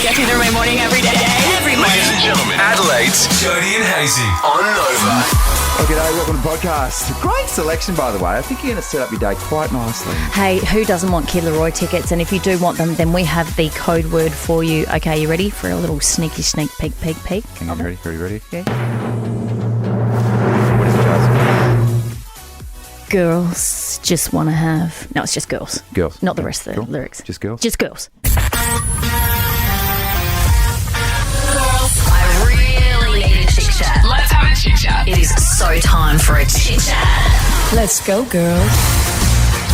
Get through the right morning every day. Every morning. Ladies and gentlemen, Adelaide's Jody and Hazy on Nova. Oh, g'day, welcome to the podcast. Great selection, by the way. I think you're going to set up your day quite nicely. Hey, who doesn't want Kid Leroy tickets? And if you do want them, then we have the code word for you. Okay, you ready for a little sneak peek? Hang on, ready? Are you ready? Yeah. What is it, Charles? Girls just want to have... No, it's just girls. Girls. Not the rest of the Cool. lyrics. Just girls? Just girls. I really need a chit chat. Let's have a chit chat. It is so time for a chit chat. Let's go, girls.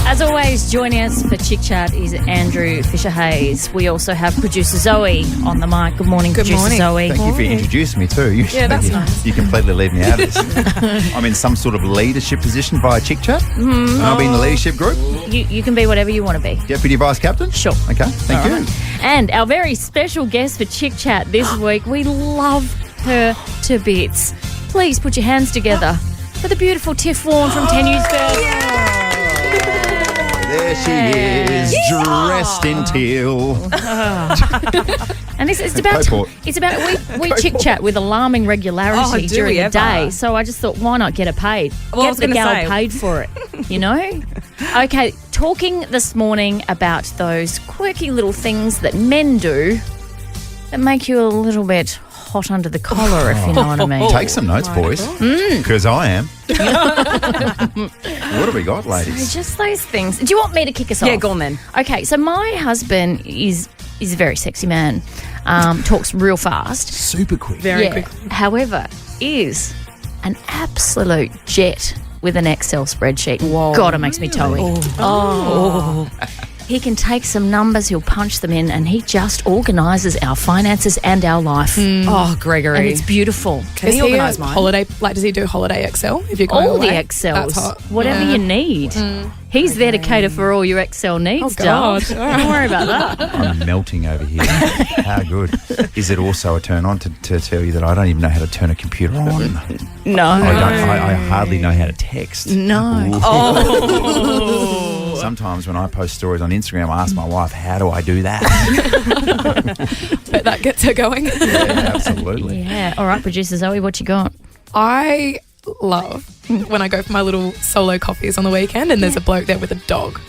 As always, joining us for Chit Chat is Andrew Fisher-Hayes. We also have producer Zoe on the mic. Good morning, producer morning. Zoe. Thank you for introducing me too. Yeah, that's nice. You completely leave me out of this. I'm in some sort of leadership position via Chick Chat. And I'll be in the leadership group. You can be whatever you want to be. Deputy Vice Captain? Sure. Okay, thank you. And our very special guest for Chick Chat this week, we love her to bits. Please put your hands together for the beautiful Tiff Warren from 10 News Girls. There she is, dressed in teal. And it's about we chit chat with alarming regularity during the day. So I just thought, why not get her paid? Well, I get was the gonna gal say. paid for it, you know? Okay, talking this morning about those quirky little things that men do that make you a little bit hot under the collar, if you know what I mean. Take some notes, boys, because I am. What have we got, ladies? Just those things. Do you want me to kick us off? Yeah, go on then. Okay, so my husband is a very sexy man. Talks real fast. Super quick. Very quick. However, is an absolute jet with an Excel spreadsheet. Whoa. God, it makes me toey. He can take some numbers, he'll punch them in, and he just organises our finances and our life. Oh, Gregory. And it's beautiful. Can he organise mine? Holiday, like, does he do holiday Excel? If you're going All away? the Excels, That's hot. whatever you need. He's there to cater for all your Excel needs, darling. Don't worry about that. I'm melting over here. How good. Is it also a turn on to tell you that I don't even know how to turn a computer on? No. I hardly know how to text. No. Sometimes when I post stories on Instagram, I ask my wife, how do I do that? But that gets her going. Yeah, absolutely. Yeah. All right, producer Zoe, what you got? I love when I go for my little solo coffees on the weekend and there's a bloke there with a dog.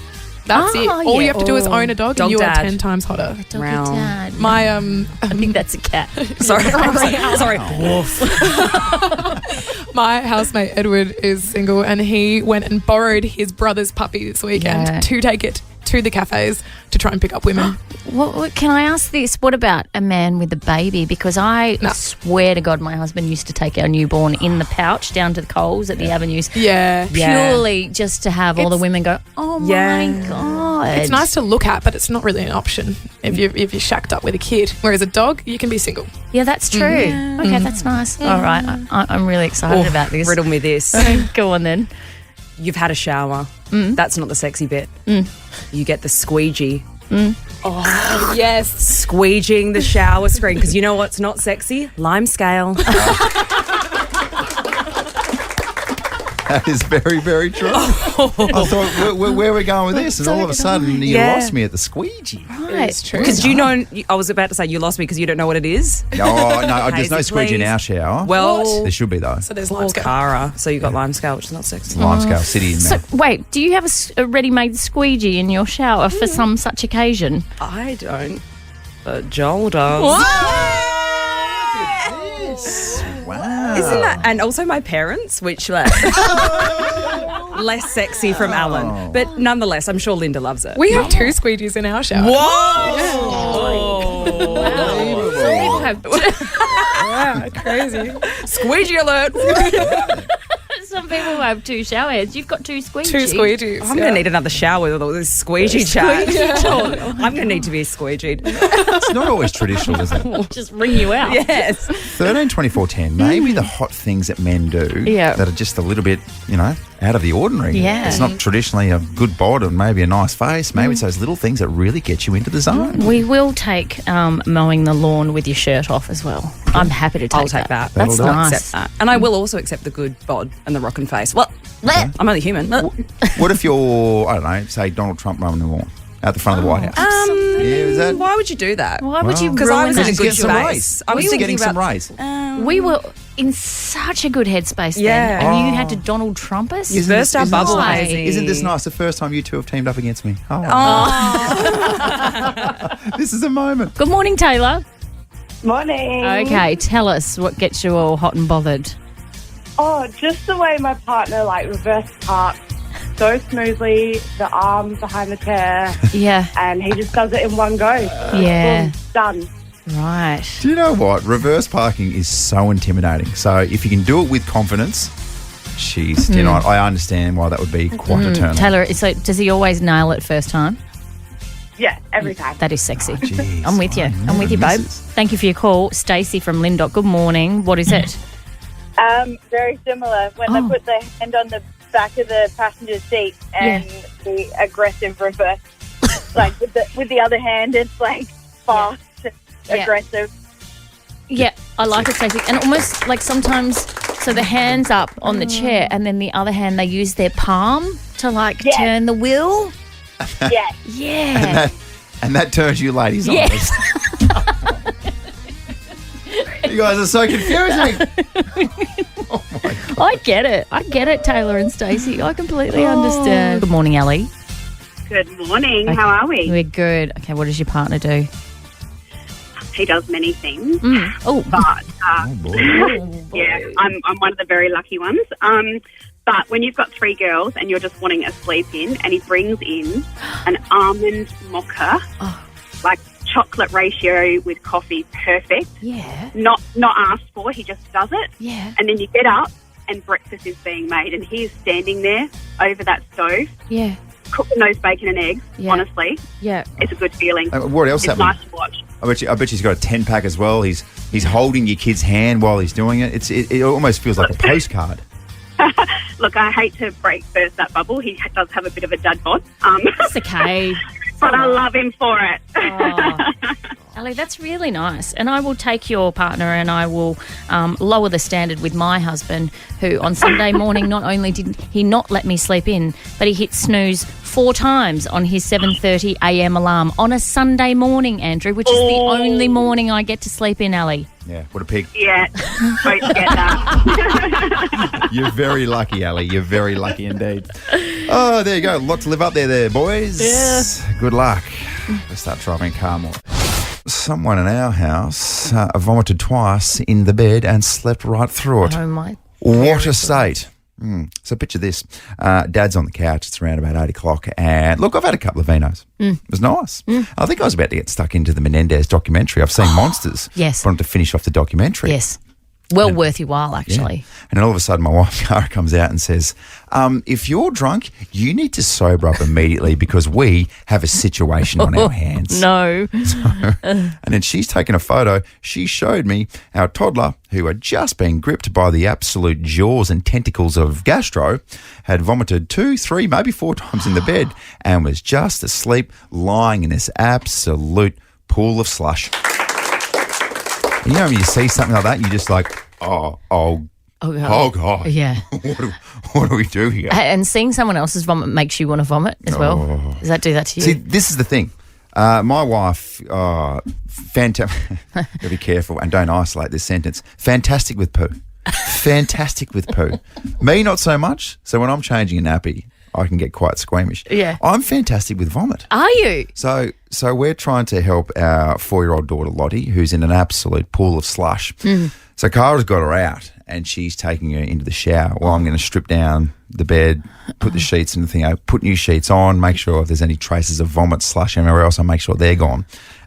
That's it. All yeah. you have to do is own a dog Dog and you dad. are 10 times hotter. Doggy Round. dad. My I think that's a cat. Sorry. Sorry. Woof. my housemate Edward is single and he went and borrowed his brother's puppy this weekend Yeah. to take it to the cafes to try and pick up women. What can I ask this? What about a man with a baby? Because I No. swear to God, my husband used to take our newborn in the pouch down to the Coles at the Avenues, Yeah. purely just to have all the It's- women go, oh Yeah. my God. It's nice to look at, but it's not really an option if you're shacked up with a kid. Whereas a dog, you can be single. Yeah, that's true. Okay, that's nice. All right, I'm really excited about this. Riddle me this. Go on then. You've had a shower. That's not the sexy bit. You get the squeegee. Yes. Squeegeeing the shower screen. Because you know what's not sexy? Lime scale. That is very, very true. I thought, where are we going with this? And all of a sudden, you Yeah. lost me at the squeegee. Right. It's true. Because you know, I was about to say you lost me because you don't know what it is. No, there's no Hazy, squeegee in please. our shower. Well, There should be, though. So there's or lime scale. Cara. So you got lime scale, which is not sexy. Limescale City in So, there. wait, do you have a ready-made squeegee in your shower for some such occasion? I don't. But Joel does. Wow. Isn't that? And also my parents, which less sexy from Alan. But nonetheless, I'm sure Linda loves it. We have 2 squeegees in our shower. People have Yeah, crazy. Squeegee alert. some people have 2 shower heads. You've got 2 squeegees. 2 squeegees. I'm going to need another shower with all this squeegee chat. I'm going to need to be squeegeed. It's not always traditional, is it? Just ring you out. Yes. 13, 24, 10. Maybe the hot things that men do Yeah. that are just a little bit, out of the ordinary. Yeah. It's not traditionally a good bod and maybe a nice face. Maybe it's those little things that really get you into the zone. We will take mowing the lawn with your shirt off as well. I'm happy to take I'll take that. That's That'll do. nice. Accept that. And I will also accept the good bod and the rockin' face. Well, I'm only human. What if you're, I don't know, say Donald Trump mowing the lawn out the front of the White House? Yeah, Is that? Why would you do that? Why would you Because I ruin was that? in a He's good getting some space. rays. I was He's thinking getting some about- rays. We were in such a good headspace Yeah. then, and you had to Donald Trump us. You burst our bubble, Why? Hazy. Isn't this nice? The first time you two have teamed up against me. Oh. This is a moment. Good morning, Taylor. Morning. Okay, tell us what gets you all hot and bothered. Oh, just the way my partner reverse parks so smoothly, the arm behind the chair, Yeah, and he just does it in one go. Yeah. Boom, done. right. Do you know what? Reverse parking is so intimidating. So if you can do it with confidence, jeez, you know what? I understand why that would be quite a turn on. Taylor, so does he always nail it first time? Yeah, every time. That is sexy. Jeez, I'm with you. I I'm with you, never babe. misses. Thank you for your call. Stacey from Lindot. Good morning. What is it? Very similar. When Oh. they put their hand on the back of the passenger seat and the aggressive reverse, with the other hand, it's fast, aggressive. Yeah, I like it, Stacey. And almost like sometimes, so the hand's up on the chair, and then the other hand, they use their palm to Yes. turn the wheel. Yes. Yeah. And that turns you ladies on. Yes. You guys are so confusing. I get it. I get it, Taylor and Stacey. I completely understand. Good morning, Ellie. Good morning. How are we? We're good. Okay, what does your partner do? He does many things, Oh, but Oh, boy. yeah, I'm one of the very lucky ones. But when you've got 3 girls and you're just wanting a sleep in, and he brings in an almond mocha, chocolate ratio with coffee, perfect. yeah. Not asked for. He just does it, Yeah. and then you get up and breakfast is being made, and he is standing there over that stove, Yeah. cooking those bacon and eggs. Yeah. Honestly, Yeah. it's a good feeling. What else It's happened? nice to watch. I bet he's got a 10-pack as well. He's holding your kid's hand while he's doing it. It almost feels like a postcard. Look, I hate to burst that bubble. He does have a bit of a dad bod, It's okay. but I love him for it. Oh. Ellie, that's really nice. And I will take your partner and I will lower the standard with my husband, who on Sunday morning not only did he not let me sleep in, but he hit snooze 4 times on his 7:30 a.m. alarm on a Sunday morning, Andrew, which is the only morning I get to sleep in, Ellie. Yeah, what a pig. Yeah, don't forget that. You're very lucky, Ali. You're very lucky indeed. Oh, there you go. A lot to live up there, boys. Yeah. Good luck. Let's start driving a car more. Someone in our house vomited twice in the bed and slept right through it. Oh, my. What a state. So picture this. Dad's on the couch. It's around about 8 o'clock. And look, I've had a couple of vinos. It was nice. I think I was about to get stuck into the Menendez documentary. I've seen Monsters. Yes. Wanted to finish off the documentary. Yes. Well worth your while, actually. Yeah. And then all of a sudden my wife, Cara, comes out and says, if you're drunk, you need to sober up immediately because we have a situation on our hands. No. And then she's taken a photo. She showed me our toddler, who had just been gripped by the absolute jaws and tentacles of gastro, had vomited 2, 3, maybe 4 times in the bed and was just asleep, lying in this absolute pool of slush. You know, when you see something like that, you're just like, oh God. Yeah. What do we do here? And seeing someone else's vomit makes you want to vomit as well. Does that do that to you? See, this is the thing. My wife, fantastic. Gotta be careful and don't isolate this sentence. Fantastic with poo. Fantastic with poo. Me, not so much. So when I'm changing a nappy, I can get quite squeamish. Yeah. I'm fantastic with vomit. Are you? So we're trying to help our 4-year-old daughter Lottie, who's in an absolute pool of slush. So Cara's got her out and she's taking her into the shower. Well, I'm going to strip down the bed, put the sheets in the thing, put new sheets on, make sure if there's any traces of vomit, slush anywhere else, I make sure they're gone.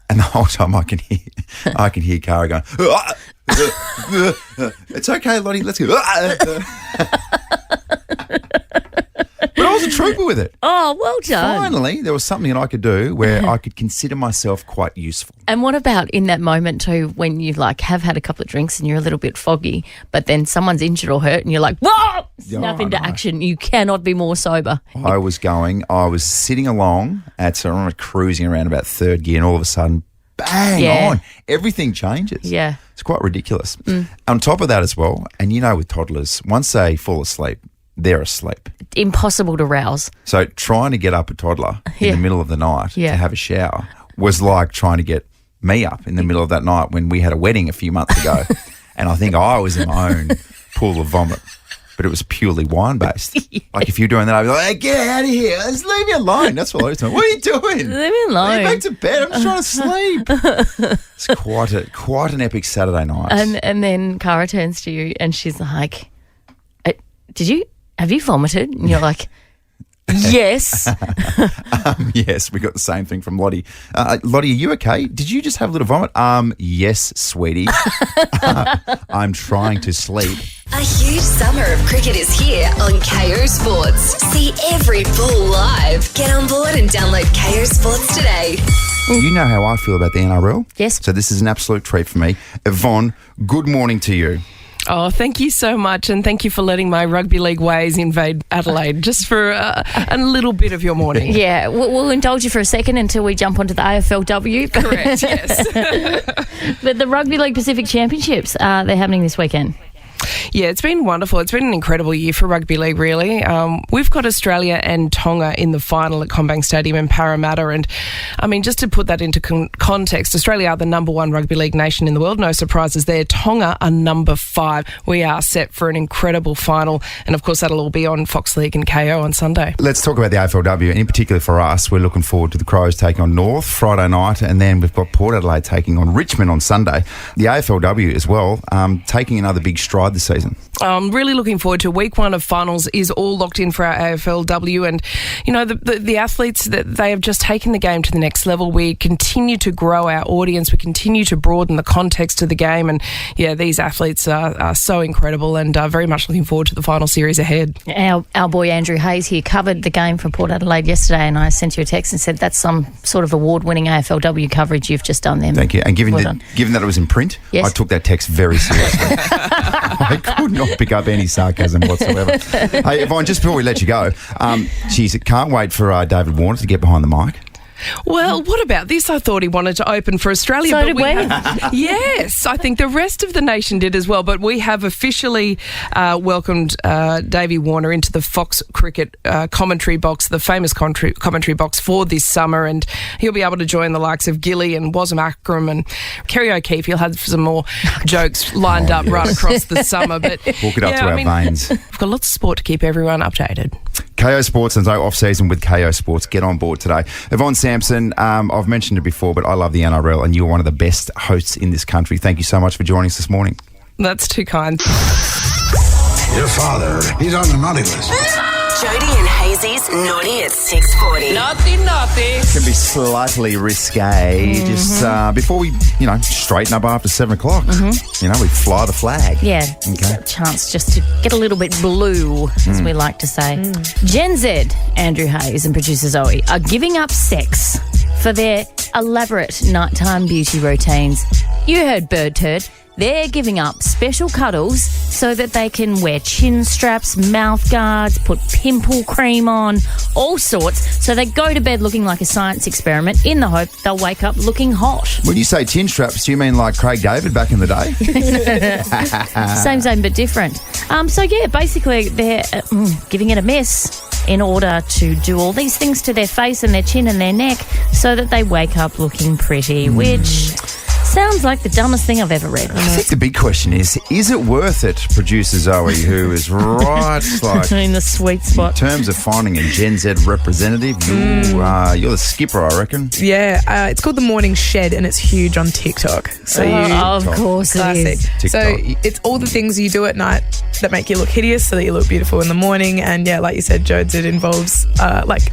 And the whole time I can hear Cara going, it's okay, Lottie, let's go. But I was a trooper with it. Oh, well done. Finally, there was something that I could do where I could consider myself quite useful. And what about in that moment too, when you have had a couple of drinks and you're a little bit foggy, but then someone's injured or hurt and you're like, whoa, snap into action. You cannot be more sober. I was sitting along so I remember cruising around about 3rd gear and all of a sudden, bang on, everything changes. Yeah. It's quite ridiculous. On top of that as well, and with toddlers, once they fall asleep, they're asleep. Impossible to rouse. So trying to get up a toddler in the middle of the night to have a shower was like trying to get me up in the middle of that night when we had a wedding a few months ago. And I think I was in my own pool of vomit. But it was purely wine-based. Like, if you're doing that, I'd be like, hey, get out of here. Just leave me alone. That's what I was doing. What are you doing? Leave me alone. Get back to bed. I'm just trying to sleep. It's quite an epic Saturday night. And then Cara turns to you and she's like, have you vomited? And you're like, yes. Yes, we got the same thing from Lottie. Lottie, are you okay? Did you just have a little vomit? Yes, sweetie. I'm trying to sleep. A huge summer of cricket is here on KO Sports. See every bull live. Get on board and download KO Sports today. You know how I feel about the NRL? Yes. So this is an absolute treat for me. Yvonne, good morning to you. Oh, thank you so much, and thank you for letting my rugby league ways invade Adelaide just for a little bit of your morning. Yeah, we'll indulge you for a second until we jump onto the AFLW. Correct, yes. But the Rugby League Pacific Championships, they're happening this weekend. Yeah, it's been wonderful. It's been an incredible year for rugby league, really. We've got Australia and Tonga in the final at CommBank Stadium in Parramatta. And, I mean, just to put that into context, Australia are the number one rugby league nation in the world. No surprises there. Tonga are number 5. We are set for an incredible final. And, of course, that'll all be on Fox League and KO on Sunday. Let's talk about the AFLW. And in particular for us, we're looking forward to the Crows taking on North Friday night. And then we've got Port Adelaide taking on Richmond on Sunday. The AFLW as well, taking another big stride this season. I'm really looking forward to week 1 of finals is all locked in for our AFLW, and you know the athletes that they have just taken the game to the next level. We continue to grow our audience, we continue to broaden the context of the game, and yeah, these athletes are so incredible, and very much looking forward to the final series ahead. Our boy Andrew Hayes here covered the game for Port Adelaide yesterday, and I sent you a text and said that's some sort of award-winning AFLW coverage you've just done there. Thank you. And given that it was in print, yes. I took that text very seriously. I could not pick up any sarcasm whatsoever. Hey, Yvonne, just before we let you go, geez, can't wait for David Warner to get behind the mic. Well, what about this? I thought he wanted to open for Australia. So but did we. Yes, I think the rest of the nation did as well. But we have officially welcomed Davey Warner into the Fox Cricket commentary box, the famous commentary box for this summer. And he'll be able to join the likes of Gilly and Wasm Akram and Kerry O'Keefe. He'll have some more jokes lined up right across the summer. But walk it up to our veins. We've got lots of sport to keep everyone updated. KO Sports and no off-season with KO Sports. Get on board today. Yvonne Sampson, I've mentioned it before, but I love the NRL and you're one of the best hosts in this country. Thank you so much for joining us this morning. That's too kind. Your father, he's on the naughty list. Jody and Hazy's Naughty at 6:40. Naughty. Can be slightly risque. Just before we, straighten up after 7 o'clock. We fly the flag. Yeah. Okay. A chance just to get a little bit blue, as we like to say. Gen Z, Andrew Hayes and producer Zoe are giving up sex for their elaborate nighttime beauty routines. You heard Bird Turd. They're giving up special cuddles so that they can wear chin straps, mouth guards, put pimple cream on, all sorts. So they go to bed looking like a science experiment in the hope they'll wake up looking hot. When you say chin straps, do you mean like Craig David back in the day? Same but different. Basically they're giving it a miss in order to do all these things to their face and their chin and their neck so that they wake up looking pretty, which sounds like the dumbest thing I've ever read. I think the big question is it worth it, producer Zoe, who is right in the sweet spot. In terms of finding a Gen Z representative, you're the skipper, I reckon. Yeah, it's called The Morning Shed and it's huge on TikTok. So of course it is. TikTok. So it's all the things you do at night that make you look hideous so that you look beautiful in the morning. And yeah, like you said, Jodes, it involves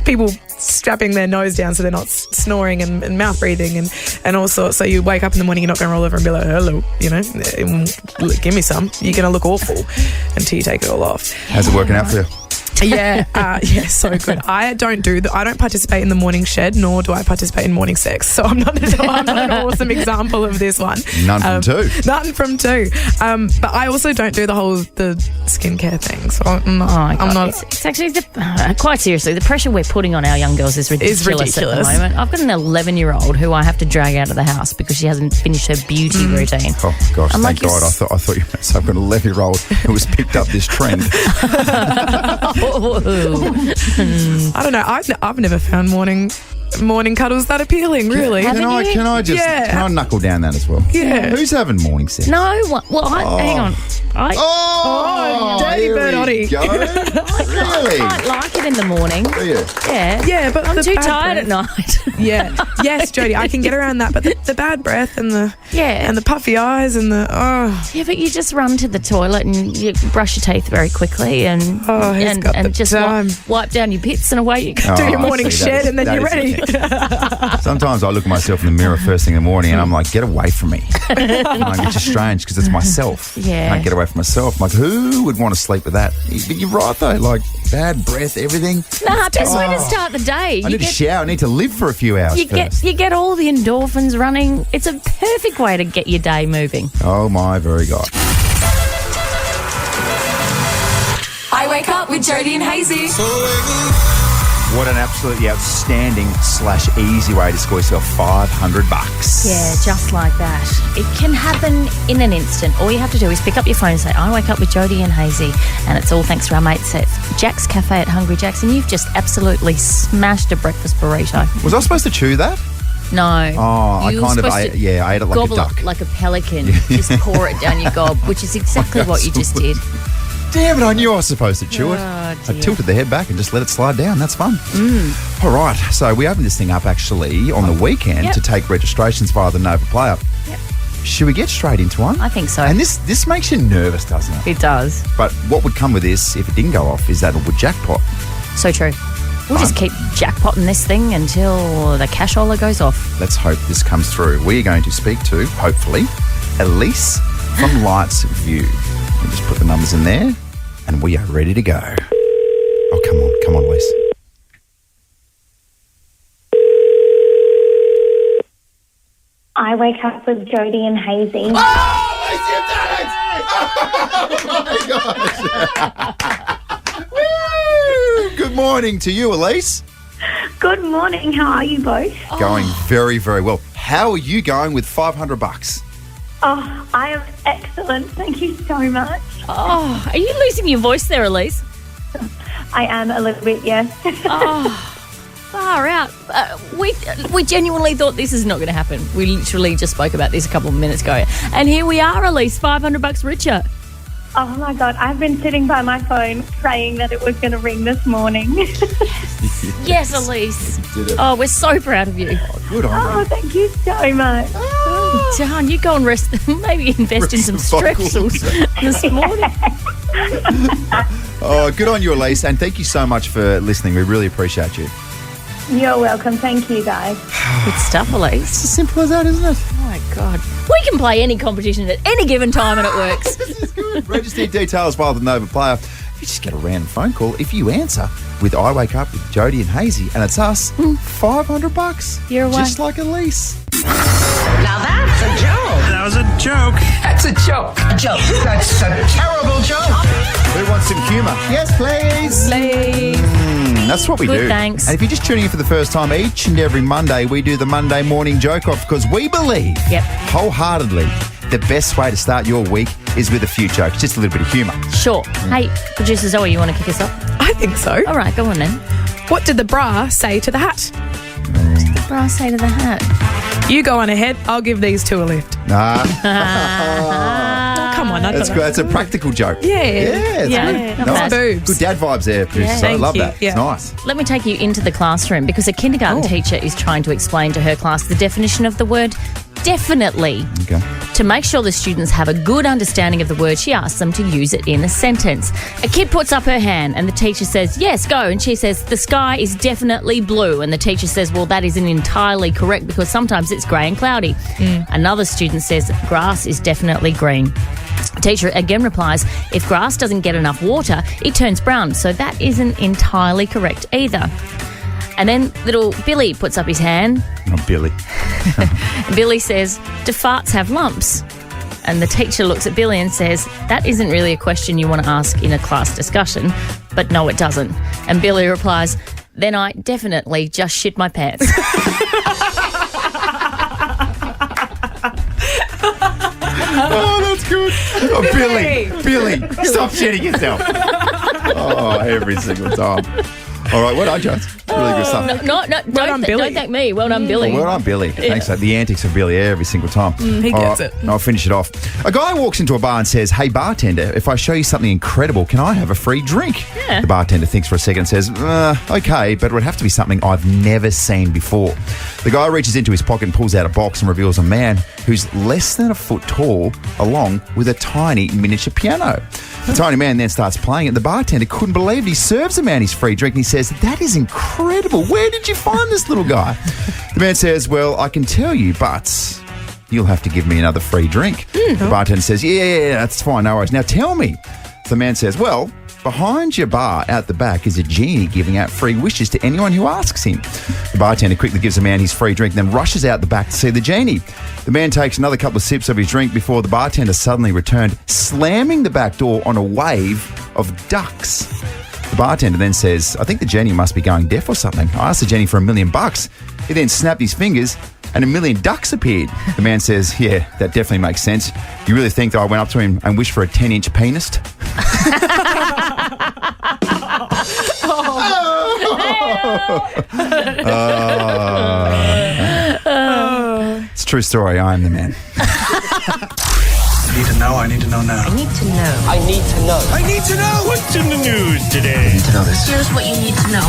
people strapping their nose down so they're not snoring and mouth breathing and all sorts. So you wake up in the morning, you're not going to roll over and be like, hello, give me some. You're going to look awful until you take it all off. How's it working out for you? Yeah, so good. I don't participate in the morning shed, nor do I participate in morning sex. So I'm not an awesome example of this one. None from two. None from two. But I also don't do the skincare thing. So I'm not. It's actually quite seriously, the pressure we're putting on our young girls is ridiculous at the moment. I've got an 11-year-old who I have to drag out of the house because she hasn't finished her beauty routine. Oh gosh, thank God. I thought you meant I've got an 11-year-old who has picked up this trend. I don't know. I've never found morning morning cuddles that appealing, really. Can I knuckle down that as well? Yeah. Who's having morning sex? No, hang on. Dirty here bird we Ottie. go. Really? I like it in the morning. Do you? Yeah. Yeah, but I'm the too bad tired breath- at night. Yeah. Yes, Jodie, I can get around that. But the bad breath and the Yeah. the puffy eyes and the Yeah, but you just run to the toilet and you brush your teeth very quickly and he's got the and just time. wipe down your pits and away you go. do your I morning see. shed and then That you're is ready. it. Sometimes I look at myself in the mirror first thing in the morning and I'm like, get away from me. And it's just strange because it's myself. Yeah. I get away from myself. I'm like, who would want to sleep with that? But you're right though, like bad breath, everything. Nah, best way to start the day. I need to shower. I need to live for a few hours first. You get all the endorphins running. It's a perfect way to get your day moving. Oh my very God. I wake up with Jodie and Hazy. What an absolutely outstanding / easy way to score yourself $500. Yeah, just like that. It can happen in an instant. All you have to do is pick up your phone and say, I wake up with Jodie and Hazy. And it's all thanks to our mates at Jack's Cafe at Hungry Jack's. And you've just absolutely smashed a breakfast burrito. Was I supposed to chew that? No. Oh, You were I supposed to ate it like a gobble duck. it like a pelican. Just pour it down your gob, which is exactly what you just did. Damn it, I knew I was supposed to chew it. Oh, I dear. tilted the head back and just let it slide down. That's fun. All right, so we opened this thing up actually on the weekend Yep. to take registrations via the Nova Player. Yep. Should we get straight into one? I think so. And this makes you nervous, doesn't it? It does. But what would come with this if it didn't go off is that it would jackpot. So true. We'll just keep jackpotting this thing until the cashola goes off. Let's hope this comes through. We are going to speak to, hopefully, Elise from Lights View. Let me just put the numbers in there and we are ready to go. Oh, come on, Elise. I wake up with Jodie and Hazy. Good morning to you, Elise. Good morning. How are you both? Going very, very well. How are you going with $500? Oh, I am excellent. Thank you so much. Oh, are you losing your voice there, Elise? I am a little bit, yes. Far out. We genuinely thought this is not going to happen. We literally just spoke about this a couple of minutes ago. And here we are, Elise, $500 richer. Oh my God, I've been sitting by my phone praying that it was going to ring this morning. Yes, Elise. Did it. Oh, we're so proud of you. Good on Oh, you. thank you so much. Darn, you go and rest. Maybe invest in some strepsils this morning. Oh, good on you, Elise. And thank you so much for listening. We really appreciate you. You're welcome. Thank you, guys. Good stuff, Elise. It's as simple as that, isn't it? Oh, my God. We can play any competition at any given time and it works. Register your details via the Nova Player. You just get a random phone call. If you answer with I Wake Up with Jodie and Hazy, and it's us, $500. You're away. Just like Elise. Now that's a joke. That was a joke. That's a joke. A joke. That's a terrible joke. Who wants some humour? Yes, please. That's what we Good, do. thanks. And if you're just tuning in for the first time, each and every Monday we do the Monday Morning Joke Off because we believe wholeheartedly the best way to start your week is with a few jokes, just a little bit of humour. Sure. Hey, producer Zoe, you want to kick us off? I think so. All right, go on then. What did the bra say to the hat? The bra say to the hat. You go on ahead. I'll give these two a lift. Nah. Oh, come on. That's good. That's a practical joke. Yeah. It's Yeah, good. not Nice. bad. Boobs. Good dad vibes there, producer. Yeah. I Thank love you. that. Yeah. It's nice. Let me take you into the classroom because a kindergarten teacher is trying to explain to her class the definition of the word definitely. Okay. To make sure the students have a good understanding of the word, she asks them to use it in a sentence. A kid puts up her hand and the teacher says, yes, go. And she says, the sky is definitely blue. And the teacher says, well, that isn't entirely correct because sometimes it's grey and cloudy. Another student says, grass is definitely green. Teacher again replies, if grass doesn't get enough water, it turns brown. So that isn't entirely correct either. And then little Billy puts up his hand. Oh, Billy. Billy says, do farts have lumps? And the teacher looks at Billy and says, that isn't really a question you want to ask in a class discussion. But no, it doesn't. And Billy replies, then I definitely just shit my pants. Oh, that's good. Oh, Billy, stop shitting yourself. Oh, every single time. All right, what are Jones? Really good stuff. Don't thank me. Well done, Billy. Well done, Billy. Thanks. The antics of Billy every single time. He All gets right, it. I'll finish it off. A guy walks into a bar and says, "Hey, bartender, if I show you something incredible, can I have a free drink?" Yeah. The bartender thinks for a second and says, "Okay, but it would have to be something I've never seen before." The guy reaches into his pocket and pulls out a box and reveals a man who's less than a foot tall, along with a tiny miniature piano. The tiny man then starts playing it. The bartender couldn't believe it. He serves the man his free drink and he says, "That is incredible. Where did you find this little guy?" The man says, "Well, I can tell you, but you'll have to give me another free drink." The bartender says, yeah, that's fine, no worries. Now tell me." So the man says, "Well, behind your bar out the back is a genie giving out free wishes to anyone who asks him." The bartender quickly gives the man his free drink, then rushes out the back to see the genie. The man takes another couple of sips of his drink before the bartender suddenly returned, slamming the back door on a wave of ducks. The bartender then says, "I think the genie must be going deaf or something. I asked the genie for $1 million. He then snapped his fingers and 1 million ducks appeared." The man says, "Yeah, that definitely makes sense. You really think that I went up to him and wished for a 10-inch penis?" It's a true story. I am the man. I need to know. I need to know now. I need to know. I need to know. I need to know. What's in the news today? I need to know this. Here's what you need to know.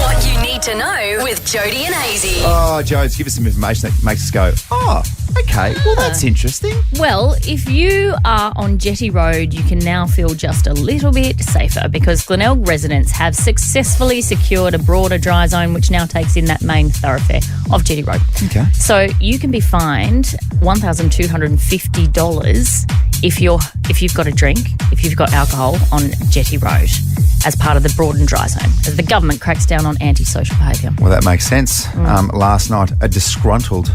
What you need to know with Jody and Hazy. Oh, Jodes, give us some information that makes us go, "Oh, okay, well, that's interesting." Well, if you are on Jetty Road, you can now feel just a little bit safer because Glenelg residents have successfully secured a broader dry zone which now takes in that main thoroughfare of Jetty Road. Okay. So you can be fined $1,250 if you've got a drink, if you've got alcohol on Jetty Road as part of the broadened dry zone, as the government cracks down on antisocial behaviour. Well, that makes sense. Last night, a disgruntled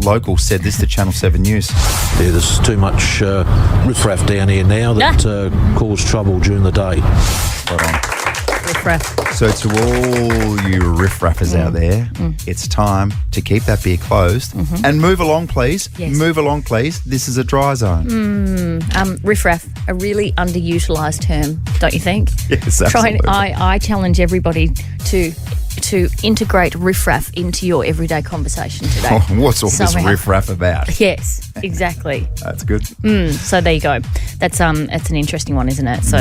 local said this to Channel 7 News. Yeah, there's too much riffraff down here now that cause trouble during the day. Right on. Riffraff. So to all you riffraffers out there, it's time to keep that beer closed and move along, please. Yes. Move along, please. This is a dry zone. Riffraff, a really underutilised term, don't you think? Yes, absolutely. I challenge everybody to integrate riffraff into your everyday conversation today. Oh, what's all this Somehow. riffraff about? Yes, exactly. That's good. So there you go. That's an interesting one, isn't it? So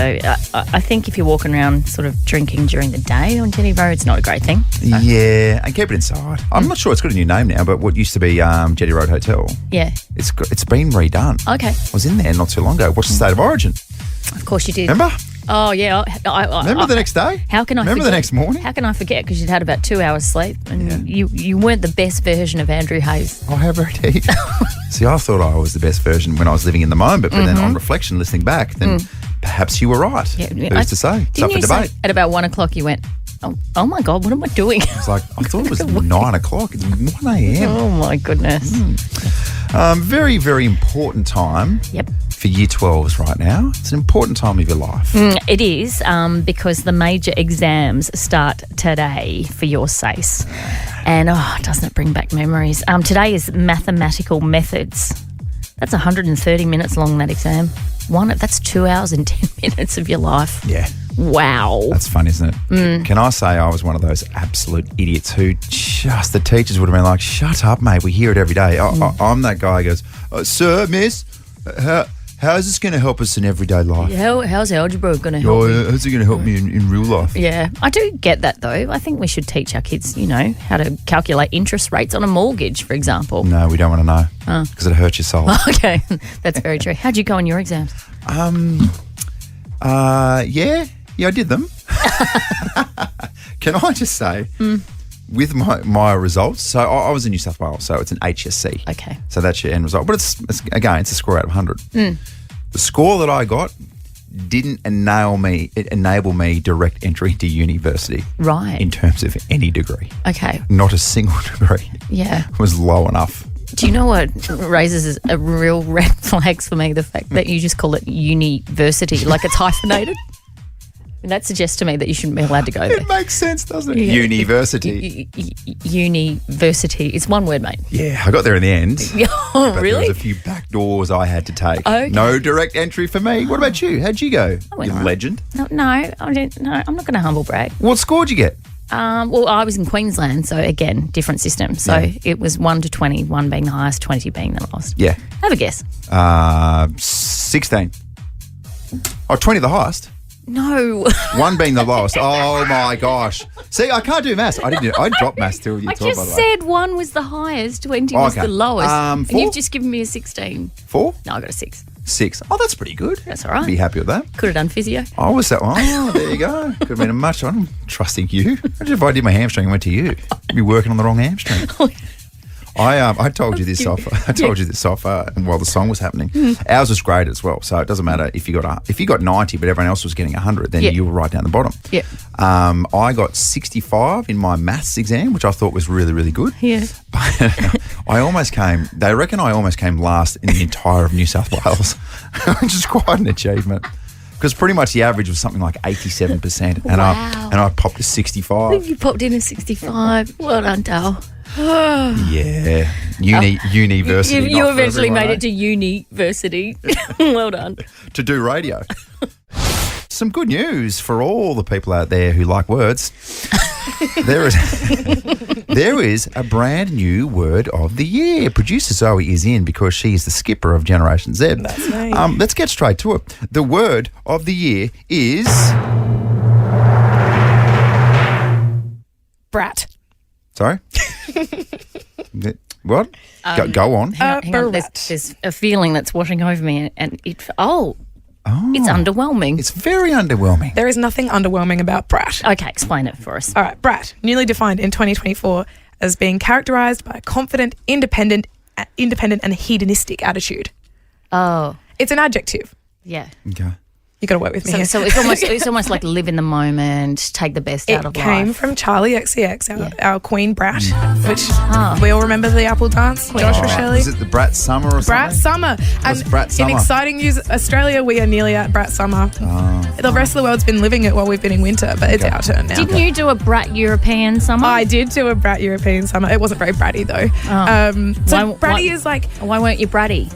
I think if you're walking around sort of drinking during the day on Jetty Road, it's not a great thing. Yeah, and keep it inside. I'm not sure it's got a new name now, but what used to be Jetty Road Hotel, Yeah. it's been redone. Okay. I was in there not too long ago. Watched the State of Origin. Of course you did. Remember? Oh, yeah. Remember the next day? How can I Remember forget? the next morning? How can I forget? Because you'd had about 2 hours sleep and you weren't the best version of Andrew Hayes. Oh, how very deep. See, I thought I was the best version when I was living in the moment, but then on reflection, listening back, then perhaps you were right. Yeah, Who's to say? It's up for Didn't you say debate. at about 1 o'clock you went, oh my God, what am I doing? It's like, I thought it was 9 o'clock. It's 1 a.m. Oh my goodness. Very, very important time for Year 12s right now. It's an important time of your life. It is because the major exams start today for your SACE. And doesn't it bring back memories? Today is mathematical methods. That's 130 minutes long, that exam. That's 2 hours and 10 minutes of your life. Yeah. Wow. That's fun, isn't it? Can I say I was one of those absolute idiots who just, the teachers would have been like, "Shut up, mate, we hear it every day." I'm that guy who goes, "Sir, miss, how is this going to help us in everyday life?" How's algebra going to help you? How's it going to help me in real life? Yeah, I do get that though. I think we should teach our kids, how to calculate interest rates on a mortgage, for example. No, we don't want to know because it hurts your soul. Okay, that's very true. How'd you go on your exams? Yeah, I did them. Can I just say, with my results, so I was in New South Wales, so it's an HSC. Okay. So that's your end result. But it's a score out of 100. The score that I got didn't enable me direct entry to university. Right. In terms of any degree. Okay. Not a single degree. Yeah. Was low enough. Do you know what raises a real red flags for me? The fact that you just call it university, like it's hyphenated. And that suggests to me that you shouldn't be allowed to go there. It makes sense, doesn't it? Yeah. University. University. It's one word, mate. Yeah, I got there in the end. Oh, but really? There was a few back doors I had to take. Okay. No direct entry for me. What about you? How'd you go? I went You all right. legend. No, I didn't. No, I'm not going to humble brag. What score did you get? Well, I was in Queensland, so again, different system. So it was 1 to 20, 1 being the highest, 20 being the lowest. Yeah. Have a guess. 16. Oh, 20 the highest. No. 1 being the lowest. Oh my gosh. See, I can't do maths. I dropped maths till you I talk, by just the way. said 1 was the highest, 20 was okay. the lowest. And 4? you've just given me a 16. 4? No, I got a 6. 6. Oh, that's pretty good. That's all right. Be happy with that. Could have done physio. Oh, was that one? Oh, there you go. Could have been a much. I'm trusting you. Imagine if I did my hamstring and went to you. You'd be working on the wrong hamstring. I told you this off. While the song was happening. Ours was great as well, so it doesn't matter if you got 90, but everyone else was getting 100. Then you were right down the bottom. Yeah. I got 65 in my maths exam, which I thought was really, really good. Yeah. But they reckon I almost came last in the entire of New South Wales, which is quite an achievement. Because pretty much the average was something like 87%, and I popped a 65. You popped in a 65. Well done, Dale. Yeah, university. You eventually made it to university. Well done. To do radio. Some good news for all the people out there who like words. There is a brand new word of the year. Producer Zoe is in because she is the skipper of Generation Z. That's me. Let's get straight to it. The word of the year is Brat. Sorry. What? Go on. Hang on. There's a feeling that's washing over me, and it's underwhelming. It's very underwhelming. There is nothing underwhelming about brat. Okay, explain it for us. All right, brat, newly defined in 2024 as being characterised by a confident, independent and hedonistic attitude. Oh. It's an adjective. Yeah. Okay. You got to work with me here. So it's almost like live in the moment, take the best out of life. It came from Charlie XCX, our Queen Brat, which we all remember the Apple dance, Joshua Shelley. Is it the Brat Summer or something? Brat Summer. What's Brat Summer? In exciting news, Australia, we are nearly at Brat Summer. The rest of the world's been living it while we've been in winter, but it's our turn now. Didn't you do a Brat European summer? I did do a Brat European summer. It wasn't very bratty though. Bratty is like... Why weren't you bratty?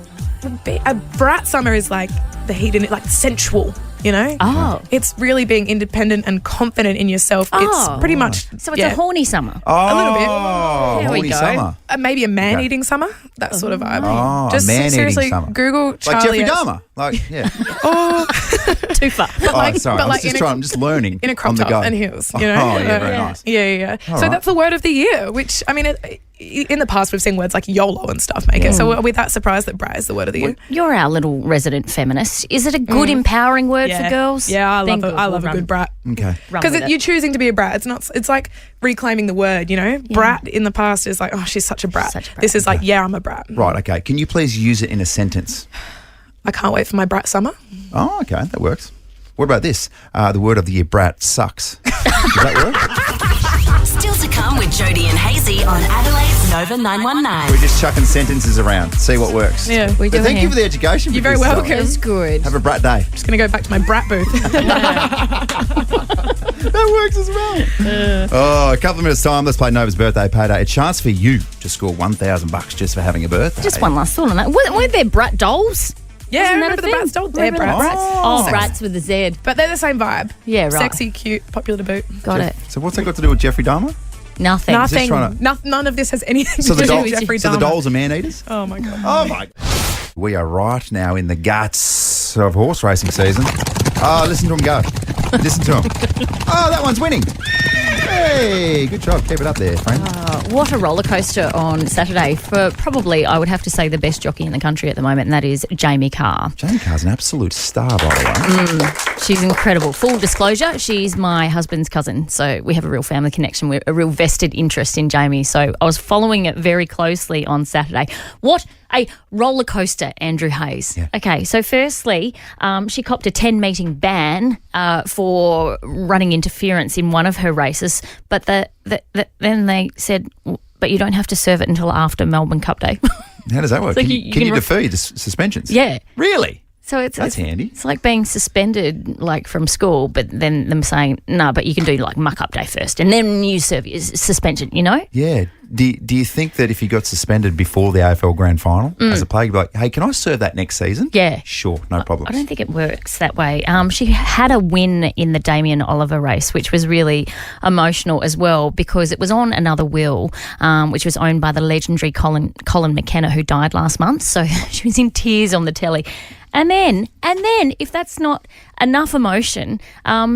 A Brat Summer is like the hedonic, like sensual. You know? Oh. It's really being independent and confident in yourself. It's pretty much... So it's a horny summer. A little bit. There we horny go. summer. Maybe a man-eating summer. That sort of vibe. Oh, just a man-eating seriously summer. Google Charlie Like Jeffrey Dahmer. Like, yeah. Too far. Sorry. I'm just learning in a crop on the top go. and heels. You know? Oh, yeah, very nice. Yeah. All So right. that's the word of the year, which, I mean, in the past we've seen words like YOLO and stuff make it. So are we that surprised that brat is the word of the year? You're our little resident feminist. Is it a good, empowering word for girls? Yeah, I love a good brat. Okay. Because you're choosing to be a brat. It's not. It's like reclaiming the word. You know, brat in the past is like, oh, she's such a brat. This is like, yeah, I'm a brat. Right, okay. Can you please use it in a sentence? I can't wait for my brat summer. Oh, okay. That works. What about this? The word of the year, brat, sucks. Does that work? Still to come with Jody and Hazy on Adelaide's Nova 919. We're just chucking sentences around. See what works. Yeah, But thank you for the education. You're very welcome. It was good. Have a brat day. Just going to go back to my brat booth. That works as well. A couple of minutes' time, let's play Nova's birthday payday. A chance for you to score $1,000 just for having a birthday. Just one last thought on that. Weren't there brat dolls? Yeah, Wasn't I that remember a the thing? brats dolls. They're Remember brats. Oh, brats with a Z. But they're the same vibe. Yeah, right. Sexy, cute, popular to boot. Got it. So what's that got to do with Jeffrey Dahmer? Nothing. Nothing. trying None of this has anything So to the do dolls, with Jeffrey so Dahmer. the dolls are man-eaters? Oh, my God. Oh, my. We are right now in the guts of horse racing season. Oh, listen to him go. Listen to him. Oh, that one's winning. Hey, good job. Keep it up there, friend. What a roller coaster on Saturday for probably, I would have to say, the best jockey in the country at the moment, and that is Jamie Carr. Jamie Carr's an absolute star, by the way. She's incredible. Full disclosure, she's my husband's cousin, so we have a real family connection. We're a real vested interest in Jamie, so I was following it very closely on Saturday. What a roller coaster, Andrew Hayes. Yeah. Okay, so firstly, she copped a 10-meeting ban for running interference in one of her races, but then they said, but you don't have to serve it until after Melbourne Cup Day. How does that work? So Can you you can defer your suspensions? Yeah. Really? So That's handy. It's like being suspended, like from school, but then them saying, no, but you can do like muck-up day first, and then you serve your suspension. You know? Yeah. Do you think that if you got suspended before the AFL Grand Final as a player, you'd be like, hey, can I serve that next season? Yeah. Sure, no problem. I don't think it works that way. She had a win in the Damien Oliver race, which was really emotional as well because it was on another wheel, which was owned by the legendary Colin McKenna, who died last month. So she was in tears on the telly. And then, if that's not enough emotion,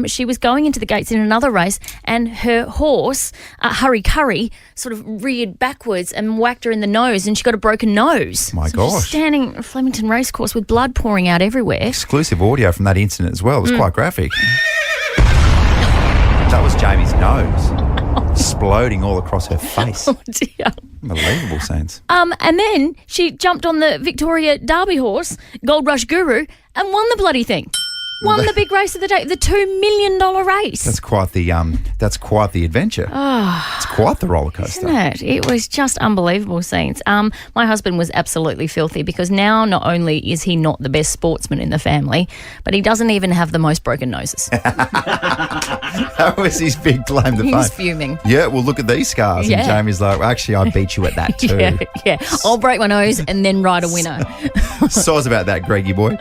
she was going into the gates in another race and her horse, Hurry Curry, sort of reared backwards and whacked her in the nose and she got a broken nose. My so gosh. She's standing at Flemington Racecourse with blood pouring out everywhere. Exclusive audio from that incident as well. It was quite graphic. That was Jamie's nose. Exploding all across her face. Oh, dear. Unbelievable scenes. And then she jumped on the Victoria Derby horse, Gold Rush Guru, and won the bloody thing. Won the big race of the day, the $2 million race. That's quite the adventure. Oh, it's quite the roller coaster. Isn't it? It was just unbelievable scenes. My husband was absolutely filthy because now not only is he not the best sportsman in the family, but he doesn't even have the most broken noses. That was his big claim to fame. He was fuming. Yeah, well, look at these scars. Yeah. And Jamie's like, well, actually, I beat you at that too. Yeah. I'll break my nose and then ride a winner. Soz about that, Greggy boy.